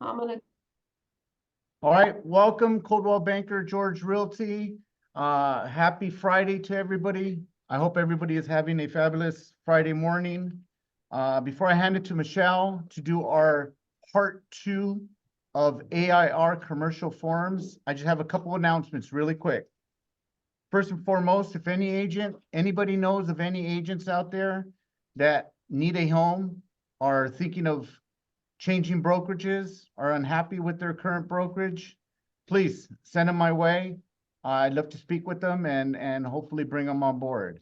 I'm gonna. All right, welcome Coldwell Banker George Realty. Happy Friday to everybody. I hope everybody is having a fabulous Friday morning. Before I hand it to Michelle to do our part 2 of AIR commercial forums, I just have a couple announcements really quick. First and foremost, if anybody knows of any agents out there that need a home, are thinking of changing brokerages, are unhappy with their current brokerage, please send them my way. I'd love to speak with them and hopefully bring them on board.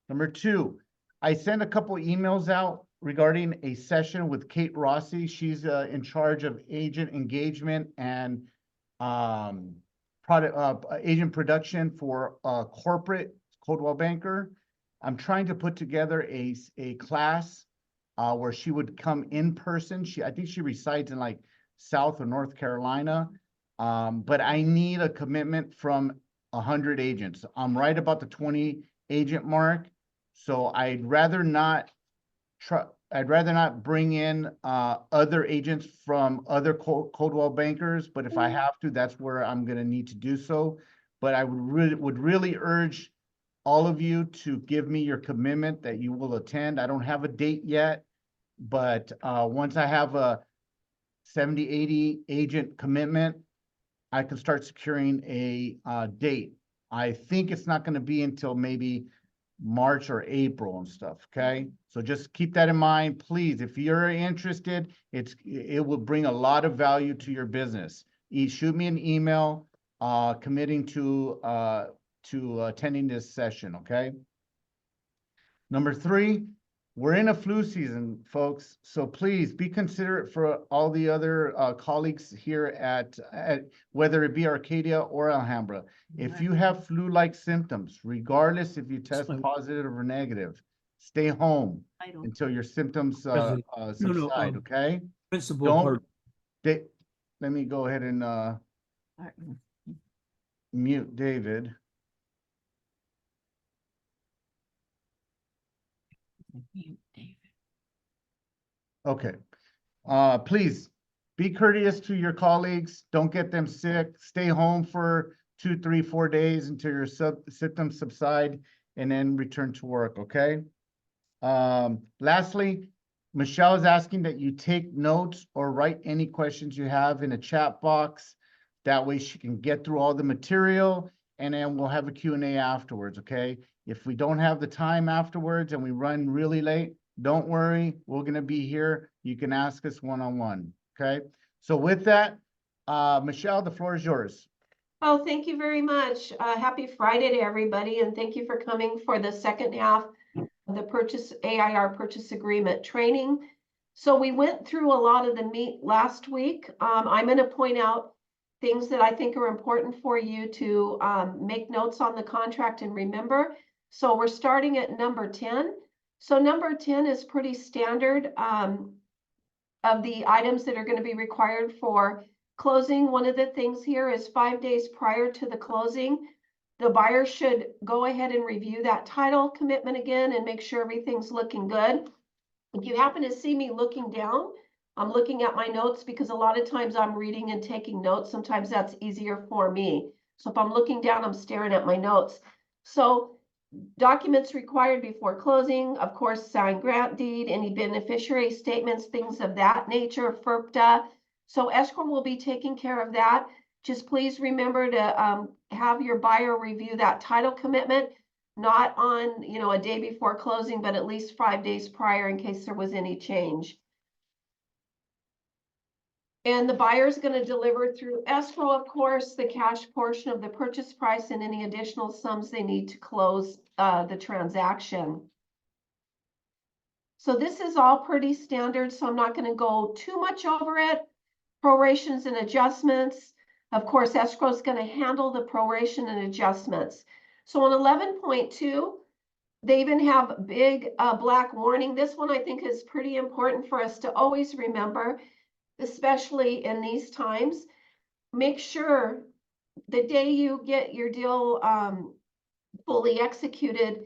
Number 2, I sent a couple emails out regarding a session with Kate Rossi. She's in charge of agent engagement and agent production for corporate Coldwell Banker. I'm trying to put together a class where she would come in person. I think she resides in like South or North Carolina. But I need a commitment from 100 agents. I'm right about the 20 agent mark. So I'd rather not bring in other agents from other Coldwell Bankers, but if I have to, that's where I'm going to need to do so. But I would really urge all of you to give me your commitment that you will attend. I don't have a date yet, but once I have a 70, 80 agent commitment, I can start securing a date. I think it's not going to be until maybe March or April and stuff, okay? So just keep that in mind, please. If you're interested, it will bring a lot of value to your business. Shoot me an email committing to attending this session, okay? Number 3, we're in a flu season, folks, so please be considerate for all the other colleagues here at whether it be Arcadia or Alhambra. If you have flu-like symptoms, regardless if you test positive or negative, stay home until your symptoms subside, okay? Principal Let me go ahead and mute David. Okay. Please be courteous to your colleagues. Don't get them sick. Stay home for 2, 3, 4 days until your symptoms subside and then return to work, okay? Lastly, Michelle is asking that you take notes or write any questions you have in a chat box. That way she can get through all the material and then we'll have a Q&A afterwards, okay? If we don't have the time afterwards and we run really late, don't worry, we're going to be here. You can ask us one-on-one, okay? So with that, Michelle, the floor is yours. Oh, thank you very much. Happy Friday to everybody, and thank you for coming for the second half of the AIR purchase agreement training. So we went through a lot of the meat last week. I'm going to point out things that I think are important for you to make notes on the contract and remember. So we're starting at number 10. So number 10 is pretty standard of the items that are going to be required for closing. One of the things here is 5 days prior to the closing, the buyer should go ahead and review that title commitment again and make sure everything's looking good. If you happen to see me looking down, I'm looking at my notes because a lot of times I'm reading and taking notes. Sometimes that's easier for me. So if I'm looking down, I'm staring at my notes. So documents required before closing, of course, signed grant deed, any beneficiary statements, things of that nature, FERPTA. So escrow will be taking care of that. Just please remember to have your buyer review that title commitment, not on, a day before closing, but at least 5 days prior in case there was any change. And the buyer is going to deliver through escrow, of course, the cash portion of the purchase price and any additional sums they need to close the transaction. So this is all pretty standard, so I'm not going to go too much over it. Prorations and adjustments. Of course, escrow is going to handle the proration and adjustments. So on 11.2, they even have a big black warning. This one I think is pretty important for us to always remember, especially in these times. Make sure the day you get your deal fully executed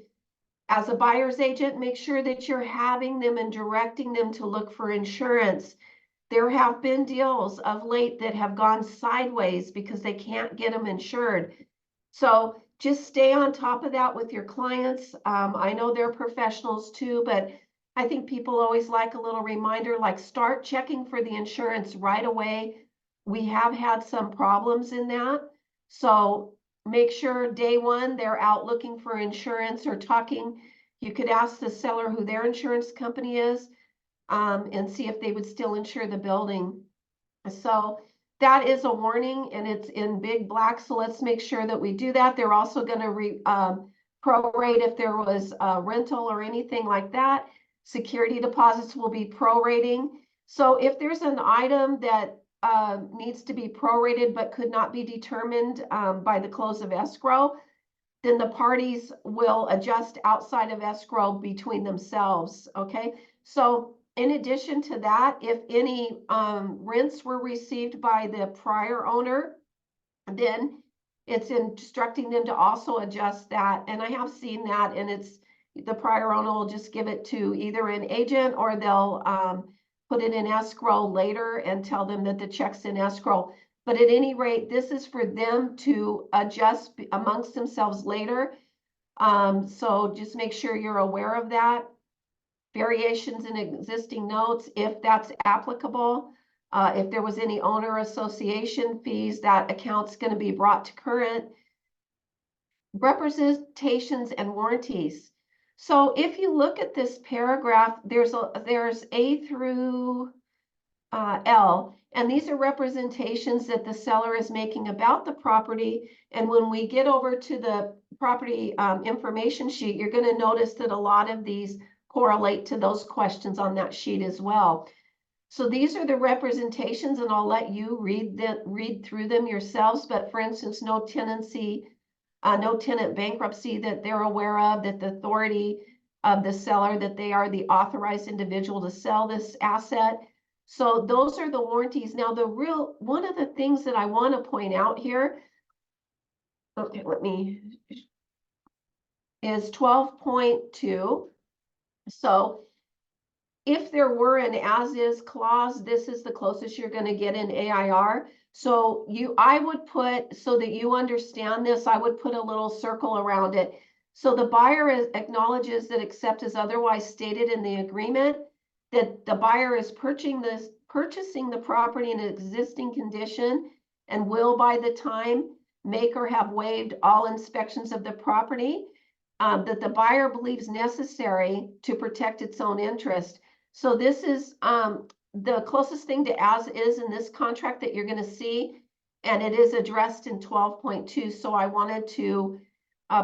as a buyer's agent, make sure that you're having them and directing them to look for insurance. There have been deals of late that have gone sideways because they can't get them insured. So just stay on top of that with your clients. I know they're professionals too, but I think people always like a little reminder, like start checking for the insurance right away. We have had some problems in that. So make sure day one, they're out looking for insurance or talking. You could ask the seller who their insurance company is, and see if they would still insure the building. So that is a warning, and it's in big black. So let's make sure that we do that. They're also going to prorate if there was a rental or anything like that. Security deposits will be prorating. So if there's an item that needs to be prorated but could not be determined by the close of escrow, then the parties will adjust outside of escrow between themselves. Okay, so in addition to that, if any rents were received by the prior owner, then it's instructing them to also adjust that. And I have seen that, and it's the prior owner will just give it to either an agent or they'll put it in escrow later and tell them that the check's in escrow. But at any rate, this is for them to adjust amongst themselves later. So just make sure you're aware of that. Variations in existing notes, if that's applicable. If there was any owner association fees, that account's going to be brought to current. Representations and warranties. So if you look at this paragraph, there's A through L, and these are representations that the seller is making about the property. And when we get over to the property information sheet, you're going to notice that a lot of these correlate to those questions on that sheet as well. So these are the representations, and I'll let you read through them yourselves. But for instance, no tenancy, no tenant bankruptcy that they're aware of, that the authority of the seller, that they are the authorized individual to sell this asset. So those are the warranties. Now, one of the things that I want to point out here, okay, is 12.2. So if there were an as-is clause, this is the closest you're going to get in AIR. So I would put, so that you understand this, I would put a little circle around it. So the buyer acknowledges that except as otherwise stated in the agreement, that the buyer is purchasing the property in an existing condition and will by the time make or have waived all inspections of the property that the buyer believes necessary to protect its own interest. So this is the closest thing to as is in this contract that you're going to see, and it is addressed in 12.2. So I wanted to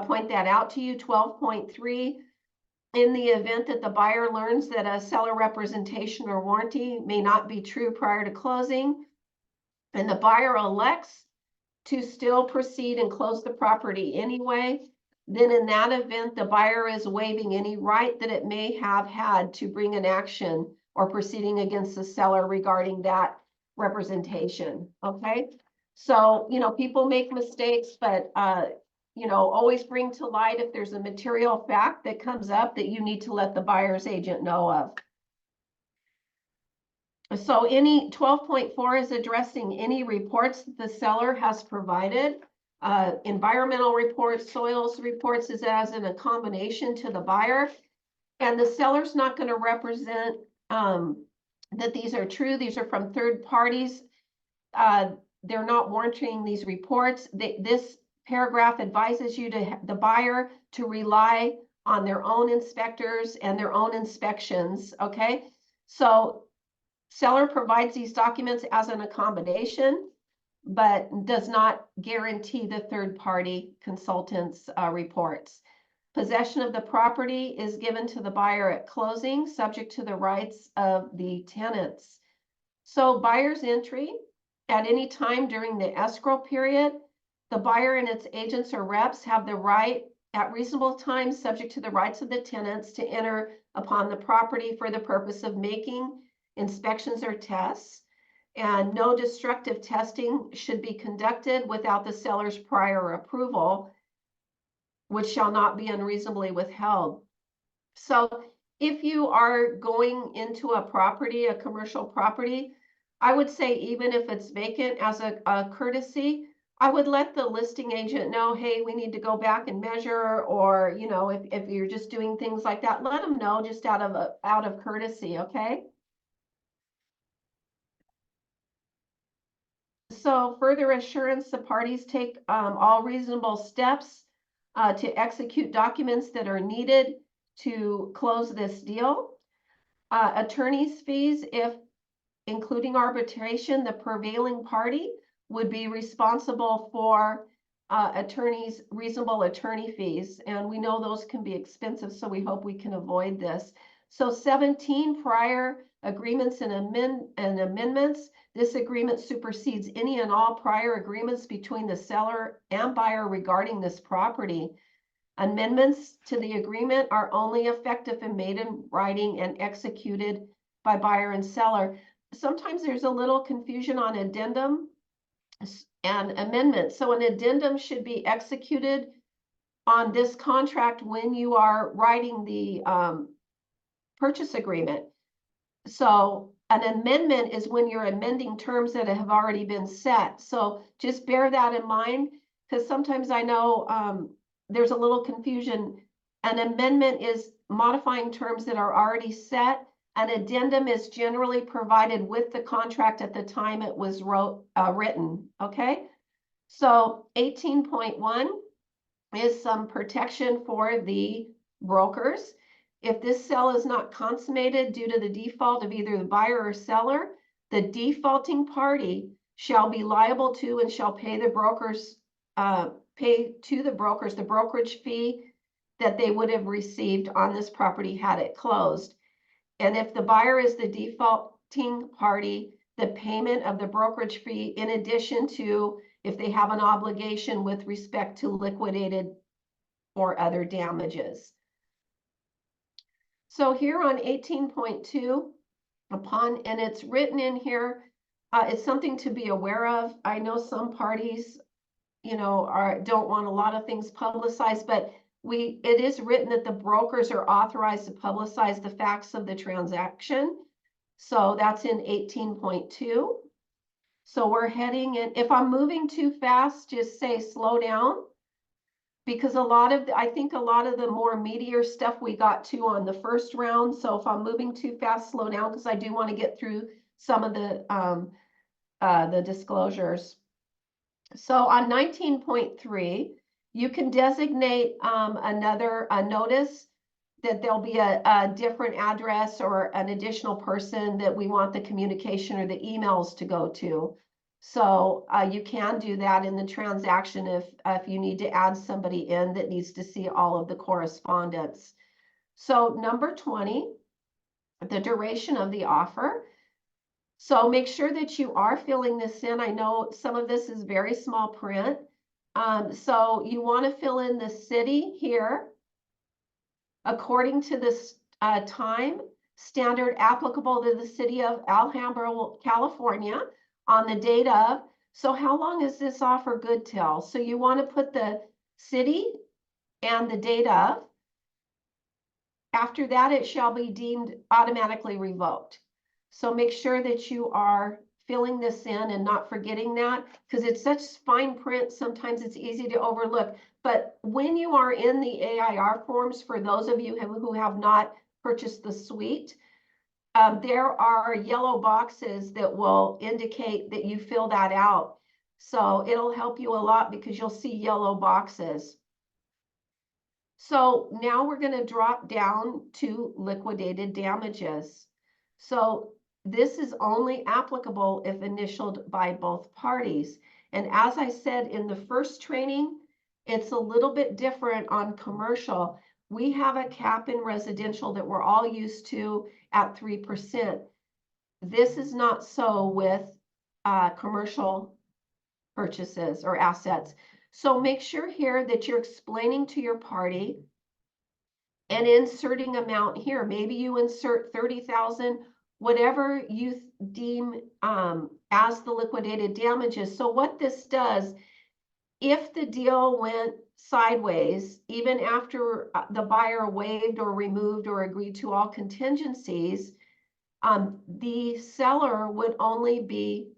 point that out to you. 12.3, in the event that the buyer learns that a seller representation or warranty may not be true prior to closing, and the buyer elects to still proceed and close the property anyway, then in that event, the buyer is waiving any right that it may have had to bring an action or proceeding against the seller regarding that representation. Okay, so people make mistakes, but always bring to light if there's a material fact that comes up that you need to let the buyer's agent know of. So 12.4 is addressing any reports that the seller has provided. Environmental reports, soils reports is as in a combination to the buyer. And the seller's not going to represent that these are true. These are from third parties. They're not warranting these reports. This paragraph advises the buyer to rely on their own inspectors and their own inspections. Okay, so seller provides these documents as an accommodation, but does not guarantee the third-party consultant's reports. Possession of the property is given to the buyer at closing, subject to the rights of the tenants. So buyer's entry, at any time during the escrow period, the buyer and its agents or reps have the right at reasonable time, subject to the rights of the tenants, to enter upon the property for the purpose of making inspections or tests. And no destructive testing should be conducted without the seller's prior approval, which shall not be unreasonably withheld. So if you are going into a property, a commercial property, I would say even if it's vacant, as a courtesy, I would let the listing agent know, hey, we need to go back and measure, or, you know, if you're just doing things like that, let them know just out of courtesy, okay? So further assurance, the parties take all reasonable steps to execute documents that are needed to close this deal. Attorney's fees, if including arbitration, the prevailing party would be responsible for reasonable attorney fees. And we know those can be expensive, so we hope we can avoid this. So 17 prior agreements and amendments. This agreement supersedes any and all prior agreements between the seller and buyer regarding this property. Amendments to the agreement are only effective if made in writing and executed by buyer and seller. Sometimes there's a little confusion on addendum and amendment. So an addendum should be executed on this contract when you are writing the purchase agreement. So an amendment is when you're amending terms that have already been set. So just bear that in mind, because sometimes I know there's a little confusion. An amendment is modifying terms that are already set. An addendum is generally provided with the contract at the time it was written, okay? So 18.1 is some protection for the brokers. If this sale is not consummated due to the default of either the buyer or seller, the defaulting party shall be liable to and shall pay the brokers, the brokerage fee that they would have received on this property had it closed. And if the buyer is the defaulting party, the payment of the brokerage fee, in addition to if they have an obligation with respect to liquidated or other damages. So here on 18.2, and it's written in here, it's something to be aware of. I know some parties, you know, don't want a lot of things publicized, but it is written that the brokers are authorized to publicize the facts of the transaction. So that's in 18.2. So we're heading in. If I'm moving too fast, just say slow down, because I think a lot of the more meatier stuff we got to on the first round. So if I'm moving too fast, slow down, because I do want to get through some of the disclosures. So on 19.3, you can designate a notice that there'll be a different address or an additional person that we want the communication or the emails to go to. So you can do that in the transaction if you need to add somebody in that needs to see all of the correspondence. So number 20, the duration of the offer. So make sure that you are filling this in. I know some of this is very small print. So you want to fill in the city here according to this time standard applicable to the city of Alhambra, California on the date of. So how long is this offer good till? So you want to put the city and the date of. After that, it shall be deemed automatically revoked. So make sure that you are filling this in and not forgetting that, because it's such fine print. Sometimes it's easy to overlook. But when you are in the AIR forms, for those of you who have not purchased the suite, there are yellow boxes that will indicate that you fill that out. So it'll help you a lot because you'll see yellow boxes. So now we're going to drop down to liquidated damages. So this is only applicable if initialed by both parties. And as I said in the first training, it's a little bit different on commercial. We have a cap in residential that we're all used to at 3%. This is not so with commercial purchases or assets. So make sure here that you're explaining to your party and inserting amount here. Maybe you insert 30,000, whatever you deem as the liquidated damages. So what this does, if the deal went sideways, even after the buyer waived or removed or agreed to all contingencies, The seller would only be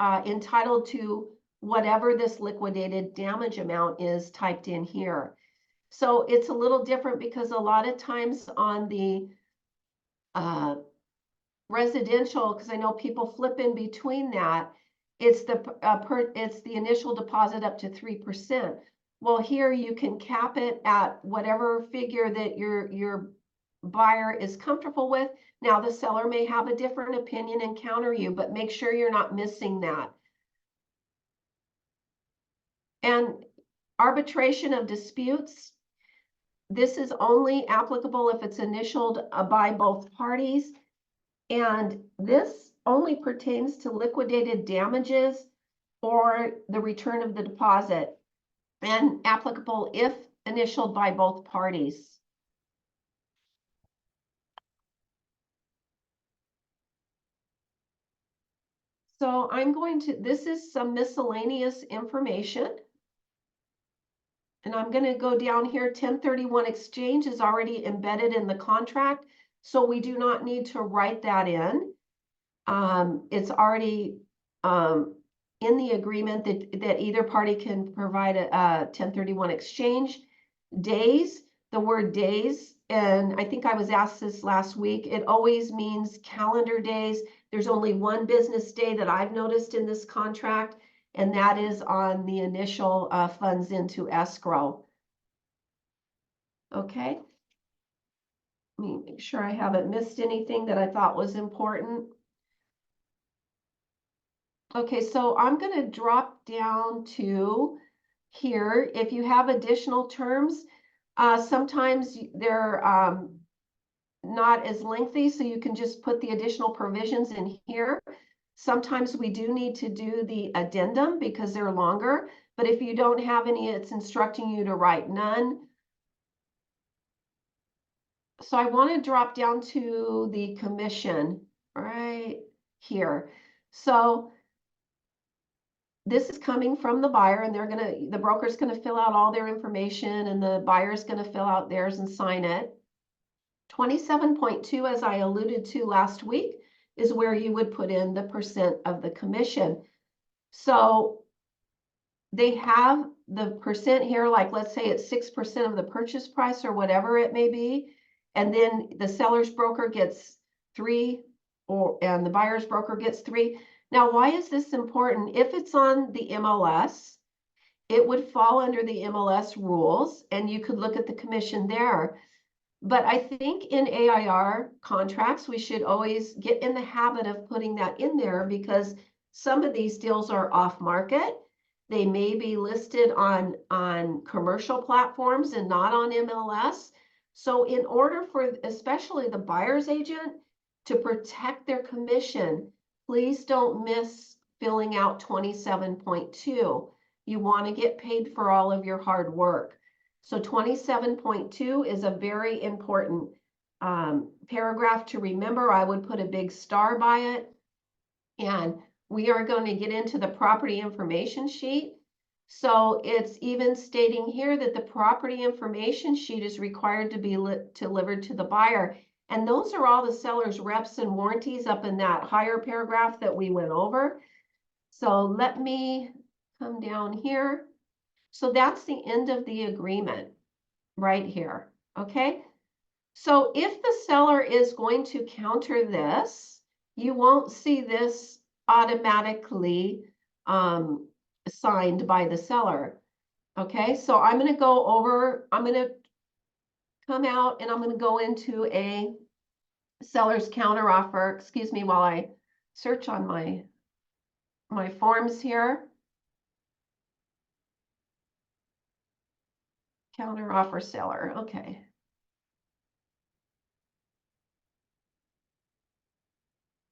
entitled to whatever this liquidated damage amount is typed in here. So it's a little different because a lot of times on the residential, because I know people flip in between that, it's the initial deposit up to 3%. Well, here you can cap it at whatever figure that your buyer is comfortable with. Now the seller may have a different opinion and counter you, but make sure you're not missing that. And arbitration of disputes, this is only applicable if it's initialed by both parties. And this only pertains to liquidated damages or the return of the deposit, and applicable if initialed by both parties. So this is some miscellaneous information. And I'm going to go down here. 1031 exchange is already embedded in the contract, so we do not need to write that in. It's already in the agreement that either party can provide a 1031 exchange. Days, the word days, and I think I was asked this last week, it always means calendar days. There's only one business day that I've noticed in this contract, and that is on the initial funds into escrow. Okay. Let me make sure I haven't missed anything that I thought was important. Okay, so I'm going to drop down to here. If you have additional terms, sometimes they're not as lengthy, so you can just put the additional provisions in here. Sometimes we do need to do the addendum because they're longer, but if you don't have any, it's instructing you to write none. So I want to drop down to the commission right here. So this is coming from the buyer, and the broker's gonna fill out all their information, and the buyer's gonna fill out theirs and sign it. 27.2, as I alluded to last week, is where you would put in the percent of the commission. So they have the percent here, like let's say it's 6% of the purchase price or whatever it may be, and then the seller's broker gets 3, and the buyer's broker gets 3. Now, why is this important? If it's on the MLS, it would fall under the MLS rules, and you could look at the commission there. But I think in AIR contracts, we should always get in the habit of putting that in there, because some of these deals are off market. They may be listed on commercial platforms and not on MLS. So in order for especially the buyer's agent to protect their commission, please don't miss filling out 27.2. You want to get paid for all of your hard work. So 27.2 is a very important paragraph to remember. I would put a big star by it. And we are going to get into the property information sheet. So it's even stating here that the property information sheet is required to be delivered to the buyer. And those are all the seller's reps and warranties up in that higher paragraph that we went over. So let me come down here. So that's the end of the agreement right here, okay? So if the seller is going to counter this, you won't see this automatically signed by the seller, okay? So I'm going to go over, I'm going to come out and I'm going to go into a seller's counteroffer. Excuse me while I search on my forms here. Counteroffer seller, okay.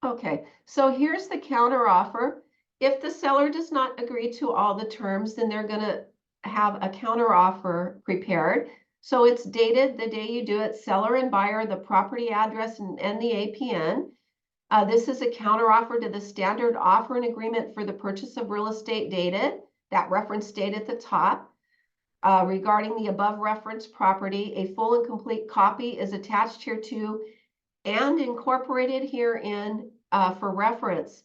Okay, so here's the counteroffer. If the seller does not agree to all the terms, then they're going to have a counteroffer prepared. So it's dated the day you do it, seller and buyer, the property address, and the APN. This is a counteroffer to the standard offer and agreement for the purchase of real estate dated, that reference date at the top. Regarding the above referenced property, a full and complete copy is attached here to and incorporated herein for reference.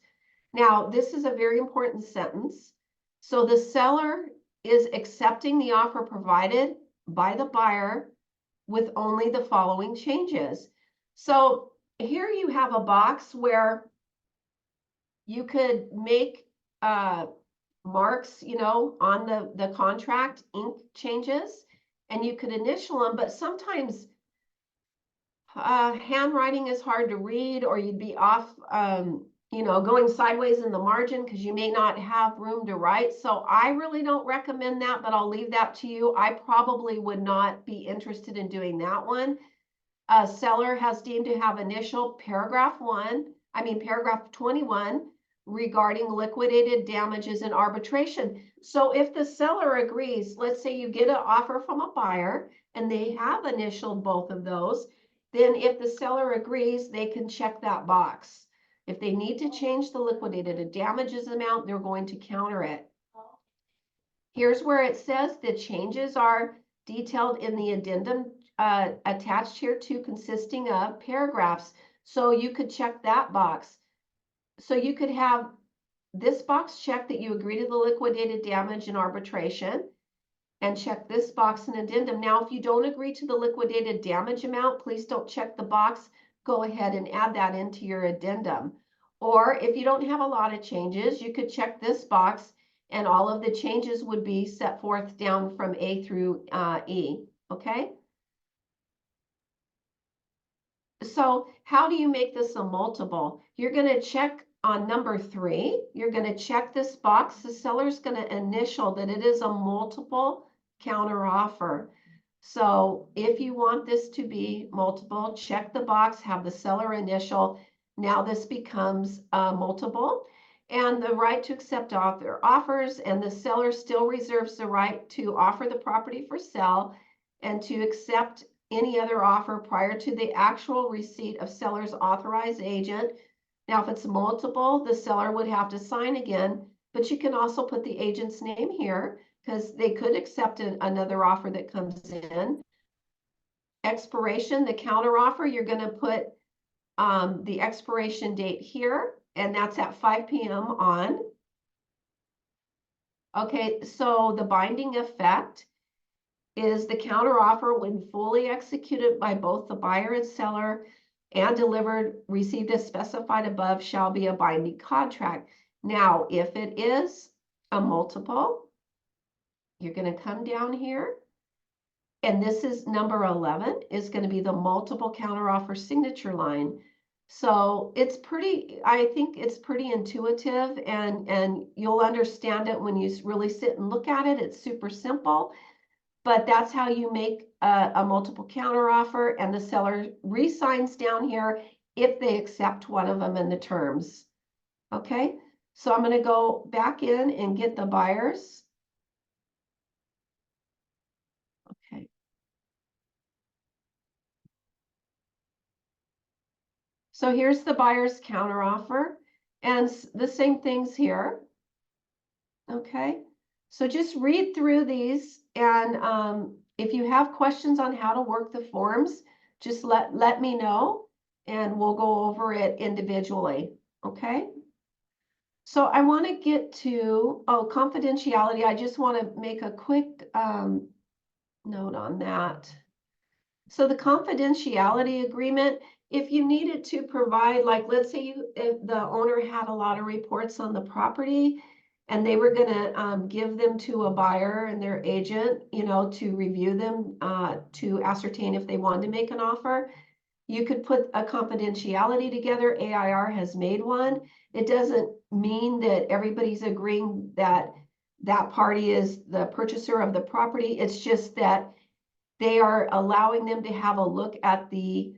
Now, this is a very important sentence. So the seller is accepting the offer provided by the buyer with only the following changes. So here you have a box where you could make marks, on the contract, ink changes, and you could initial them, but sometimes handwriting is hard to read, or you'd be off, going sideways in the margin because you may not have room to write. So I really don't recommend that, but I'll leave that to you. I probably would not be interested in doing that one. Seller has deemed to have initial paragraph 21 regarding liquidated damages and arbitration. So if the seller agrees, let's say you get an offer from a buyer and they have initialed both of those, then if the seller agrees, they can check that box. If they need to change the liquidated damages amount, they're going to counter it. Here's where it says the changes are detailed in the addendum attached here to, consisting of paragraphs. So you could check that box. So you could have this box checked that you agree to the liquidated damage and arbitration, and check this box in addendum. Now, if you don't agree to the liquidated damage amount, please don't check the box. Go ahead and add that into your addendum. Or if you don't have a lot of changes, you could check this box and all of the changes would be set forth down from A through E, okay? So how do you make this a multiple? You're going to check on number 3. You're going to check this box. The seller's going to initial that it is a multiple counter offer. So if you want this to be multiple, check the box, have the seller initial. Now this becomes multiple, and the right to accept other offers, and the seller still reserves the right to offer the property for sale and to accept any other offer prior to the actual receipt of seller's authorized agent. Now, if it's multiple, the seller would have to sign again, but you can also put the agent's name here because they could accept another offer that comes in. Expiration, the counter offer, you're going to put the expiration date here, and that's at 5 p.m. on. Okay, so the binding effect is the counter offer when fully executed by both the buyer and seller and delivered, received as specified above, shall be a binding contract. Now, if it is a multiple, you're going to come down here, and this is number 11, is going to be the multiple counteroffer signature line. So it's I think it's pretty intuitive, and you'll understand it when you really sit and look at it. It's super simple, but that's how you make a multiple counteroffer, and the seller re-signs down here if they accept one of them in the terms. Okay, so I'm going to go back in and get the buyers. Okay. So here's the buyer's counteroffer, and the same things here. Okay, so just read through these, and if you have questions on how to work the forms, just let me know, and we'll go over it individually. Okay. So I want to get to, confidentiality. I just want to make a quick note on that. So the confidentiality agreement, if you needed to provide, like, let's say if the owner had a lot of reports on the property and they were going to give them to a buyer and their agent, to review them, to ascertain if they wanted to make an offer, you could put a confidentiality together. AIR has made one. It doesn't mean that everybody's agreeing that that party is the purchaser of the property. It's just that they are allowing them to have a look at the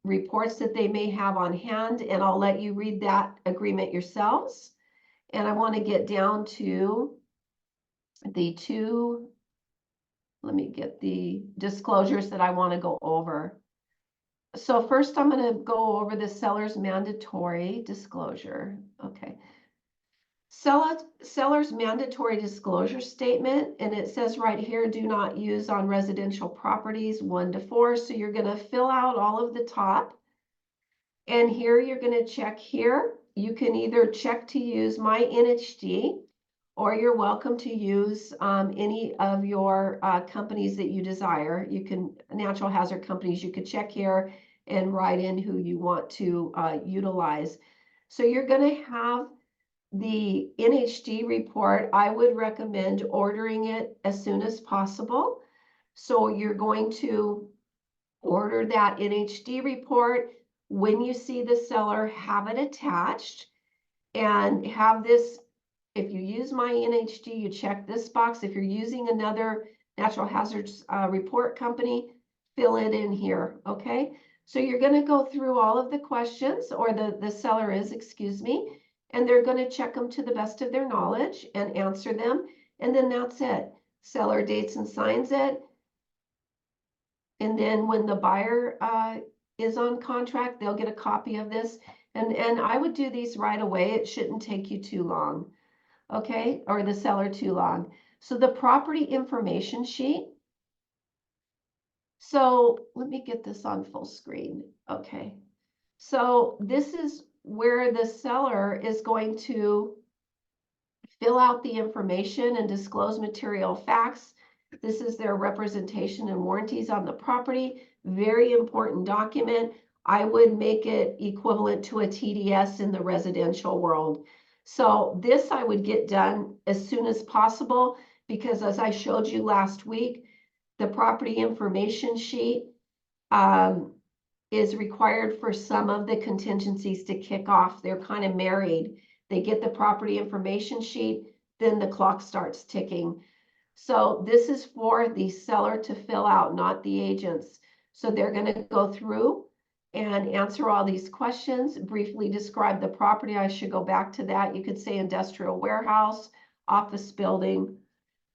reports that they may have on hand, and I'll let you read that agreement yourselves. And I want to get down to the let me get the disclosures that I want to go over. So first I'm going to go over the seller's mandatory disclosure. Okay. Seller's mandatory disclosure statement, and it says right here, do not use on residential properties 1 to 4. So you're going to fill out all of the top. And here you're going to check here. You can either check to use My NHD, or you're welcome to use any of your companies that you desire. You can, natural hazard companies, you could check here and write in who you want to utilize. So you're going to have the NHD report. I would recommend ordering it as soon as possible. So you're going to order that NHD report. When you see the seller, have it attached and have this. If you use My NHD, you check this box. If you're using another natural hazards report company, fill it in here, okay? So you're going to go through all of the questions, or the seller is, excuse me, and they're going to check them to the best of their knowledge and answer them. And then that's it. Seller dates and signs it. And then when the buyer is on contract, they'll get a copy of this. And I would do these right away. It shouldn't take you too long, okay? Or the seller too long. So the property information sheet. So let me get this on full screen. Okay. So this is where the seller is going to fill out the information and disclose material facts. This is their representation and warranties on the property. Very important document. I would make it equivalent to a TDS in the residential world. So this I would get done as soon as possible, because as I showed you last week, the property information sheet is required for some of the contingencies to kick off. They're kind of married. They get the property information sheet, then the clock starts ticking. So this is for the seller to fill out, not the agents. So they're going to go through and answer all these questions, briefly describe the property. I should go back to that. You could say industrial warehouse, office building,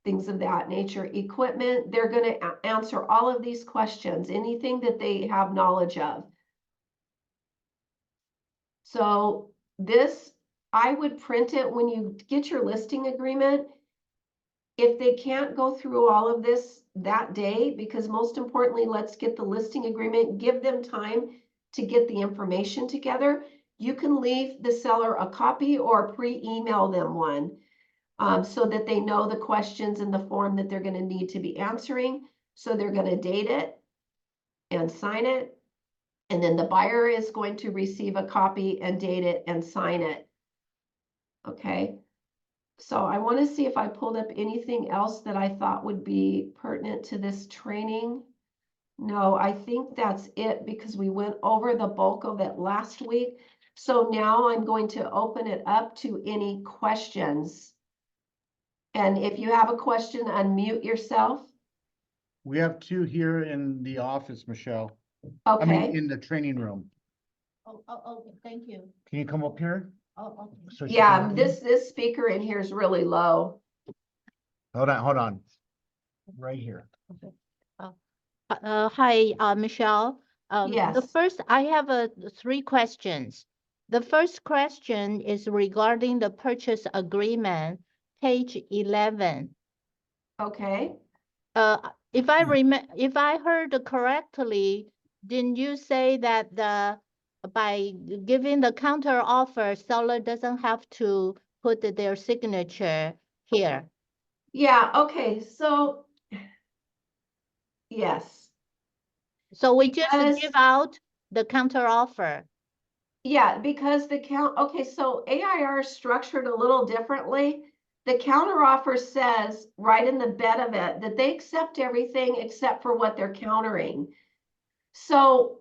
things of that nature, equipment. They're going to answer all of these questions, anything that they have knowledge of. So this, I would print it when you get your listing agreement. If they can't go through all of this that day, because most importantly, let's get the listing agreement, give them time to get the information together. You can leave the seller a copy or pre-email them one, so that they know the questions in the form that they're going to need to be answering. So they're going to date it and sign it. And then the buyer is going to receive a copy and date it and sign it. Okay. So I want to see if I pulled up anything else that I thought would be pertinent to this training. No, I think that's it, because we went over the bulk of it last week. So now I'm going to open it up to any questions. And if you have a question, unmute yourself. We have two here in the office, Michelle. I Okay. mean, in the training room. Okay, thank you. Can you come up here? Oh, okay. So she Yeah, can- this speaker in here is really low. Hold on. Right here. Hi, Michelle. The Yes. first, I have three questions. The first question is regarding the purchase agreement, page 11. Okay. If I heard correctly, didn't you say that by giving the counter offer, seller doesn't have to put their signature here? Yeah, okay. So yes. So we just Because give out the counter offer. yeah, because okay, so AIR is structured a little differently. The counter offer says right in the bed of it that they accept everything except for what they're countering. So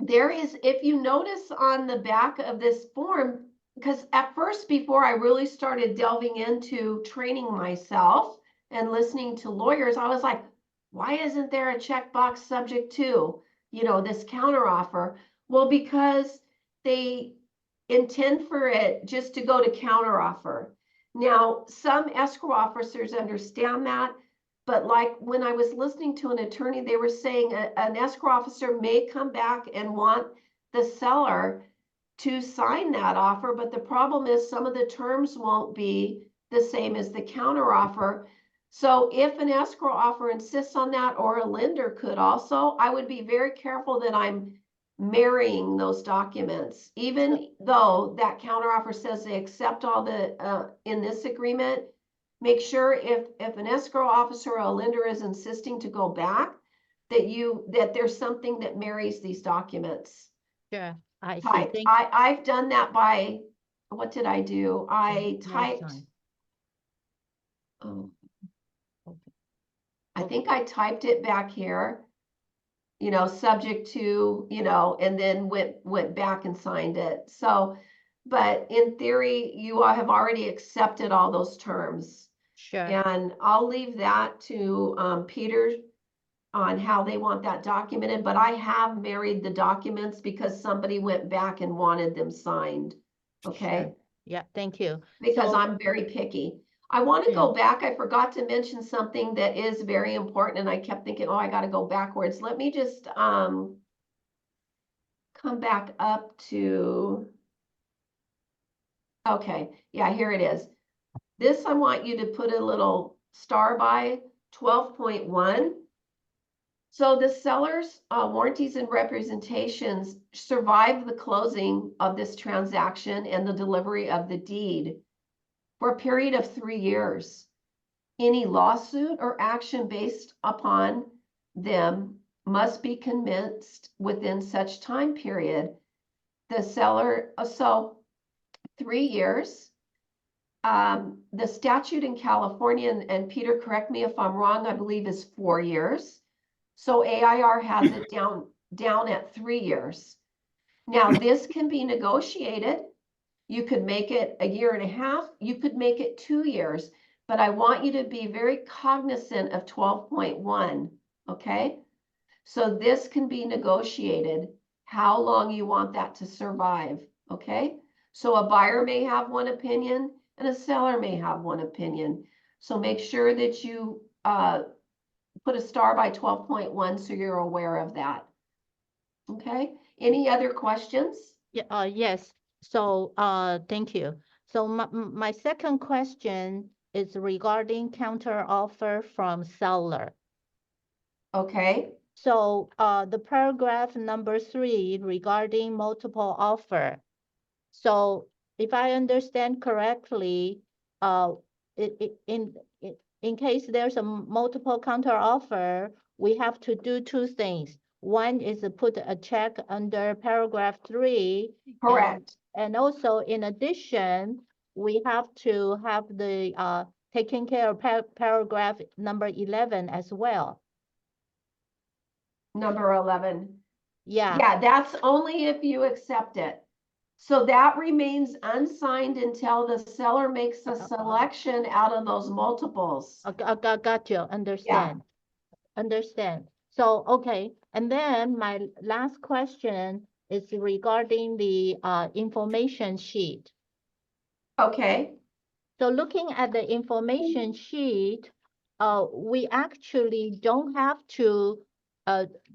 there is, if you notice on the back of this form, because at first, before I really started delving into training myself and listening to lawyers, I was like, why isn't there a checkbox subject to, this counter offer? Well, because they intend for it just to go to counter offer. Now, some escrow officers understand that, but like when I was listening to an attorney, they were saying an escrow officer may come back and want the seller to sign that offer, but the problem is some of the terms won't be the same as the counter offer. So if an escrow offer insists on that, or a lender could also, I would be very careful that I'm marrying those documents, even though that counteroffer says they accept all the, in this agreement, make sure if an escrow officer or a lender is insisting to go back, that there's something that marries these documents. Sure, I see. Typed. I've done that by, what did I do? I No typed, sign. oh, Okay. I think I typed it back here, you know, subject to, you know, and then went back and signed it. So, but in theory, you all have already accepted all those terms. Sure, And I'll leave that to Peter on how they want that documented, but I have married the documents because somebody went back and wanted them signed. Okay, sure. Yeah, thank you. because So, I'm very picky. I want to go back. I forgot to mention something that is very important, and I kept thinking, oh, I got to go backwards. Let me just come back up to, okay, yeah, here it is. This, I want you to put a little star by 12.1. So the seller's warranties and representations survive the closing of this transaction and the delivery of the deed for a period of 3 years. Any lawsuit or action based upon them must be commenced within such time period. The seller, so 3 years. The statute in California, and Peter, correct me if I'm wrong, I believe is 4 years. So AIR has it down at 3 years. Now, this can be negotiated. You could make it a year and a half. You could make it 2 years. But I want you to be very cognizant of 12.1, okay? So this can be negotiated, how long you want that to survive, okay? So a buyer may have one opinion and a seller may have one opinion. So make sure that you put a star by 12.1 so you're aware of that. Okay, any other questions? yeah, yes. So, thank you. So my second question is regarding counter offer from seller. Okay, So, the paragraph number 3 regarding multiple offer. So if I understand correctly, in case there's a multiple counter offer, we have to do 2 things. One is to put a check under paragraph 3. correct. And also in addition, we have to have the taking care of paragraph number 11 as well. Number 11. Yeah. Yeah, that's only if you accept it. So that remains unsigned until the seller makes a selection out of those multiples. Got you. Understand. Understand. So, okay. And then my last question is regarding the information sheet. Okay, So looking at the information sheet, we actually don't have to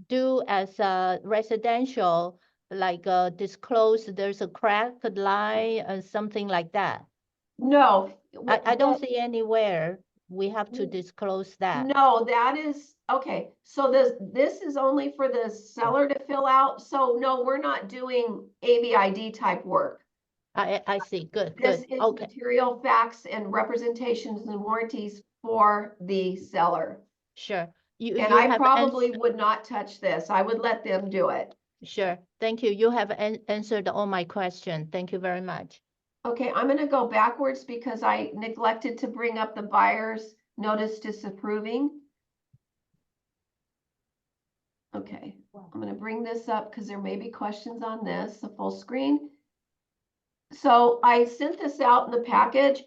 do as a residential, like disclose there's a cracked line or something like that. no. I don't see anywhere we have to disclose that. No, that is, okay, so this is only for the seller to fill out, so no, we're not doing AVID type work. I see. Good, This good. is Okay, material facts and representations and warranties for the seller. sure. And You I have probably would not touch this. I would let them do it. sure. Thank you. You have answered all my questions. Thank you very much. Okay, I'm gonna go backwards because I neglected to bring up the buyer's notice disapproving. Okay, I'm gonna bring this up because there may be questions on this, the full screen. So I sent this out in the package.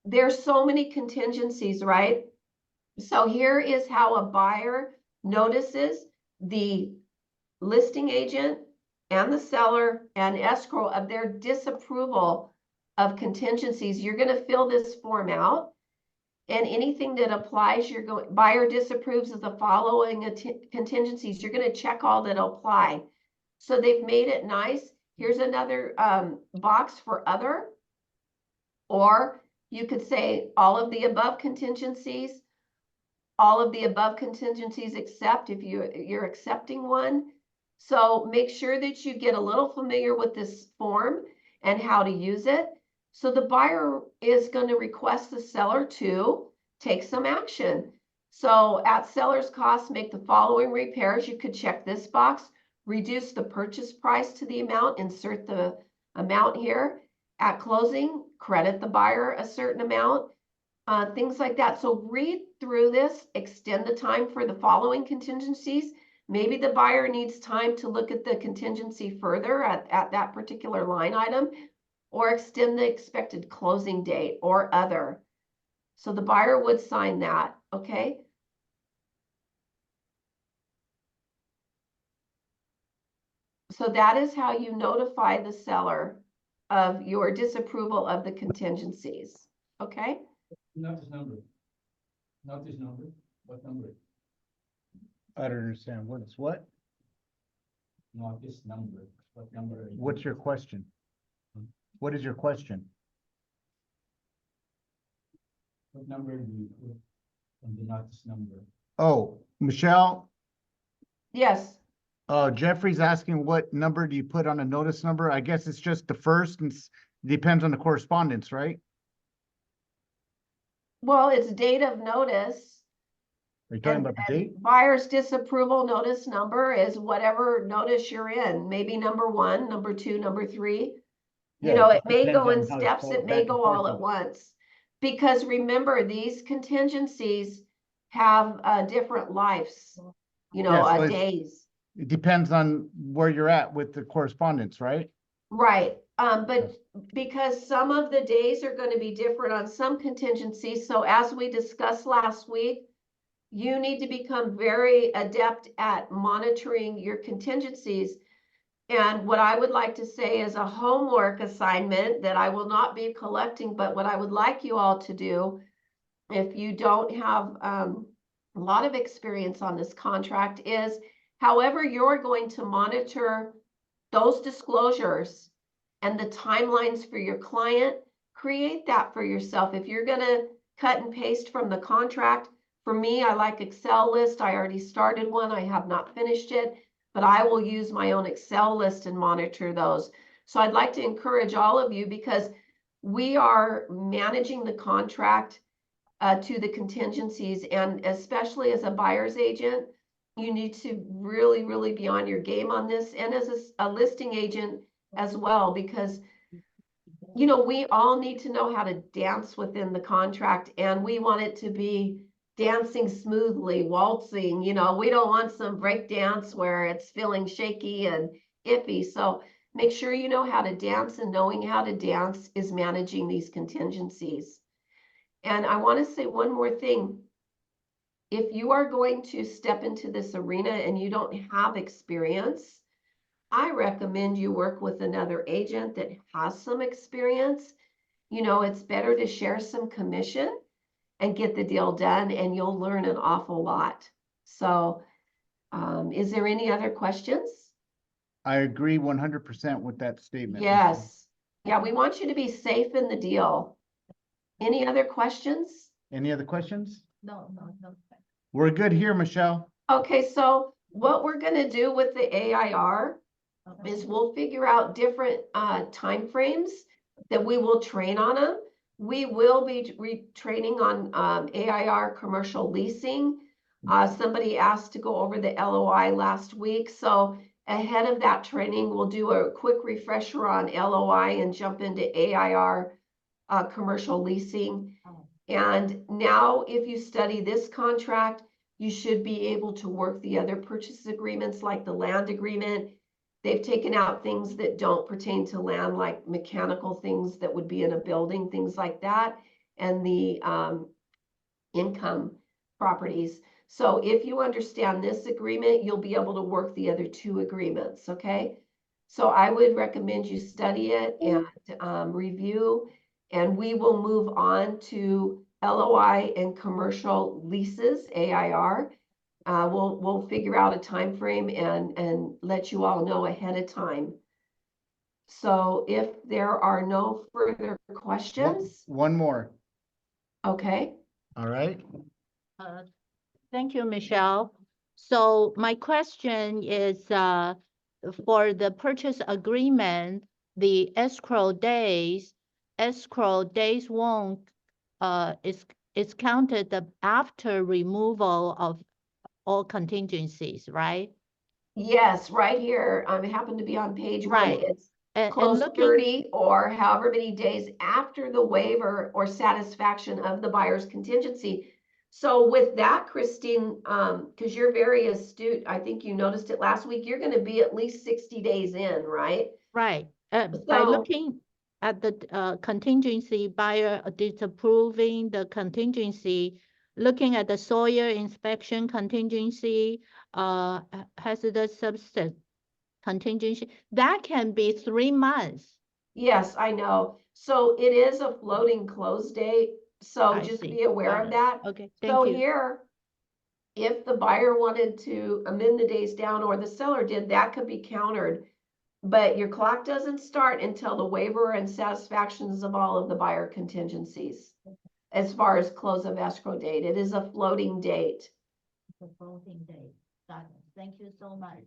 There's so many contingencies, right? So here is how a buyer notices the listing agent and the seller and escrow of their disapproval of contingencies. You're going to fill this form out, and anything that applies, you're going, buyer disapproves of the following contingencies. You're going to check all that apply. So they've made it nice. Here's another box for other, or you could say all of the above contingencies, all of the above contingencies except if you're accepting one. So make sure that you get a little familiar with this form and how to use it. So the buyer is going to request the seller to take some action. So at seller's cost, make the following repairs. You could check this box, reduce the purchase price to the amount, insert the amount here. At closing, credit the buyer a certain amount, things like that. So read through this, extend the time for the following contingencies. Maybe the buyer needs time to look at the contingency further at that particular line item, or extend the expected closing date or other. So the buyer would sign that, okay? So that is how you notify the seller of your disapproval of the contingencies, okay? Not this number. Not this number. What number? I don't understand. What is what? Not this number. What number? are you- What's your question? What is your question? What number do you put on the not this number? Oh, Michelle, Yes, Jeffrey's asking what number do you put on a notice number? I guess it's just the first and depends on the correspondence, right? well, it's date of notice. Are you talking And about the date? buyer's disapproval notice number is whatever notice you're in, maybe number 1, number 2, number 3. You Yeah, know, it it may depends go in on how it steps, goes it back may and go forth all at and- once. Because remember, these contingencies have different lives, you know, Yeah, so it's- days. It depends on where you're at with the correspondence, right? Right, but because some of the days are going to be different on some contingencies, so as we discussed last week, you need to become very adept at monitoring your contingencies. And what I would like to say is a homework assignment that I will not be collecting, but what I would like you all to do, if you don't have a lot of experience on this contract, is however you're going to monitor those disclosures and the timelines for your client, create that for yourself. If you're going to cut and paste from the contract, for me, I like Excel list. I already started one. I have not finished it, but I will use my own Excel list and monitor those. So I'd like to encourage all of you, because we are managing the contract to the contingencies, and especially as a buyer's agent, you need to really, really be on your game on this, and as a listing agent as well, because you know, we all need to know how to dance within the contract, and we want it to be dancing smoothly, waltzing. You know, we don't want some break dance where it's feeling shaky and iffy. So make sure you know how to dance, and knowing how to dance is managing these contingencies. And I want to say one more thing. If you are going to step into this arena and you don't have experience, I recommend you work with another agent that has some experience. You know, it's better to share some commission and get the deal done, and you'll learn an awful lot. So, is there any other questions? I agree 100% with that statement. Yes. Yeah, we want you to be safe in the deal. Any other questions? Any other questions? No. We're good here, Michelle. Okay, so what we're going to do with the AIR is we'll figure out different time frames that we will train on them. We will be training on AIR commercial leasing. Somebody asked to go over the LOI last week. So ahead of that training, we'll do a quick refresher on LOI and jump into AIR commercial leasing. And now if you study this contract, you should be able to work the other purchase agreements like the land agreement. They've taken out things that don't pertain to land, like mechanical things that would be in a building, things like that, and the income properties. So if you understand this agreement, you'll be able to work the other 2 agreements, okay? So I would recommend you study it and review, and we will move on to LOI and commercial leases, AIR. We'll figure out a time frame and let you all know ahead of time. So if there are no further questions, One more. okay. All right. Thank you, Michelle. So my question is, for the purchase agreement, the escrow days won't, is counted after removal of all contingencies, right? Yes, right here, happen to be on page 1. Right. It's And close looking, 30 or however many days after the waiver or satisfaction of the buyer's contingency. So with that, Christine, because you're very astute, I think you noticed it last week, you're gonna be at least 60 days in, right? right, by So- looking at the contingency, buyer disapproving the contingency, looking at the soil inspection contingency, hazardous substance contingency, that can be 3 months. Yes, I know. So it is a floating close date, so I just see. be aware Got of it. that. Okay, So thank you. here, if the buyer wanted to amend the days down or the seller did, that could be countered. But your clock doesn't start until the waiver and satisfactions of all of the buyer contingencies. As far as close of escrow date, it is a floating date. The floating date. Got it. Thank you so much.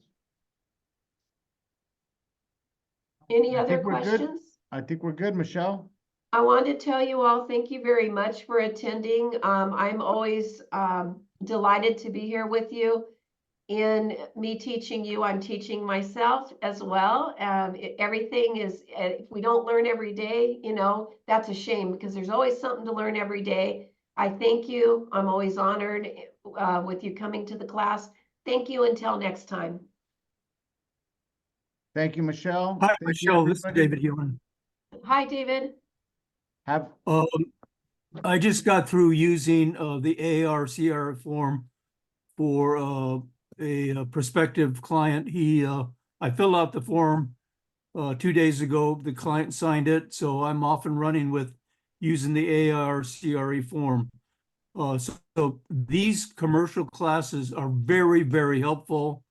Any I other think we're good. questions? I think we're good, Michelle. I wanted to tell you all, thank you very much for attending. I'm always delighted to be here with you. In me teaching you, I'm teaching myself as well. Everything is, if we don't learn every day, you know, that's a shame because there's always something to learn every day. I thank you. I'm always honored with you coming to the class. Thank you until next time. Thank you, Michelle. Hi, Thank you, Michelle. This is everybody. David Hewlin. Hi, David. Have, I just got through using the AARCR form for a prospective client. I filled out the form 2 days ago. The client signed it, so I'm off and running with using the AARCRE form. So these commercial classes are very, very helpful,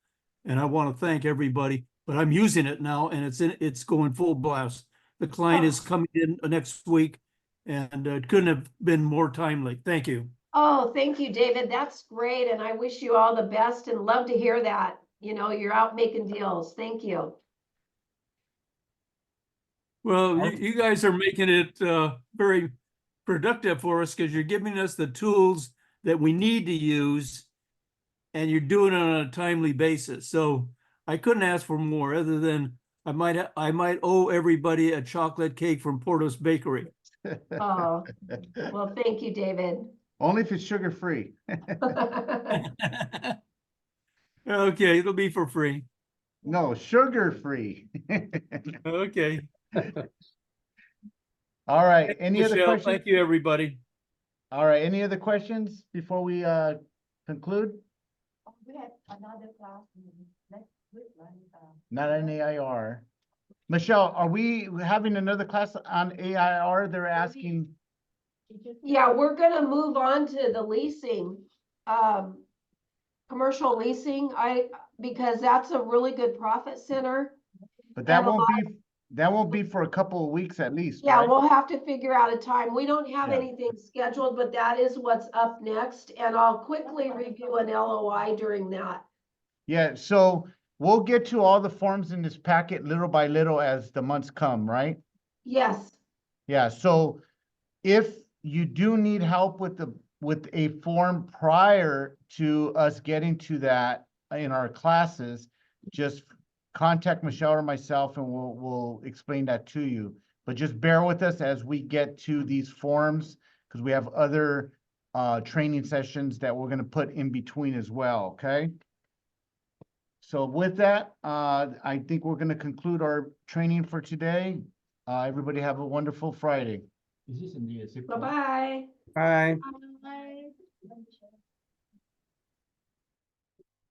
and I want to thank everybody. But I'm using it now, and it's going full blast. The client is coming in next week, and it couldn't have been more timely. Thank you. Oh, thank you, David. That's great. And I wish you all the best and love to hear that. You know, you're out making deals. Thank you. Well, you guys are making it very productive for us because you're giving us the tools that we need to use, and you're doing it on a timely basis. So I couldn't ask for more, other than I might owe everybody a chocolate cake from Porto's Bakery. Oh, well, thank you, David. only if it's sugar-free. Okay, it'll be for free. No, sugar-free. Okay. All right, any other Michelle, questions? thank you, everybody. All right, any other questions before we conclude? We have another class next week, right? Not an AIR. Michelle, are we having another class on AIR? They're asking, Yeah, we're gonna move on to the leasing, commercial leasing, because that's a really good profit center. but that And a won't be for a couple of weeks at least, Yeah, right? we'll have to figure out a time. We don't have Yeah. anything scheduled, but that is what's up next, and I'll quickly review an LOI during that. Yeah, so we'll get to all the forms in this packet little by little as the months come, right? Yes, Yeah, so if you do need help with a form prior to us getting to that in our classes, just contact Michelle or myself and we'll explain that to you. But just bear with us as we get to these forms, because we have other training sessions that we're gonna put in between as well, okay? So with that, I think we're gonna conclude our training for today. Everybody have a wonderful Friday. Is this in the zip code? bye-bye. Bye. Bye.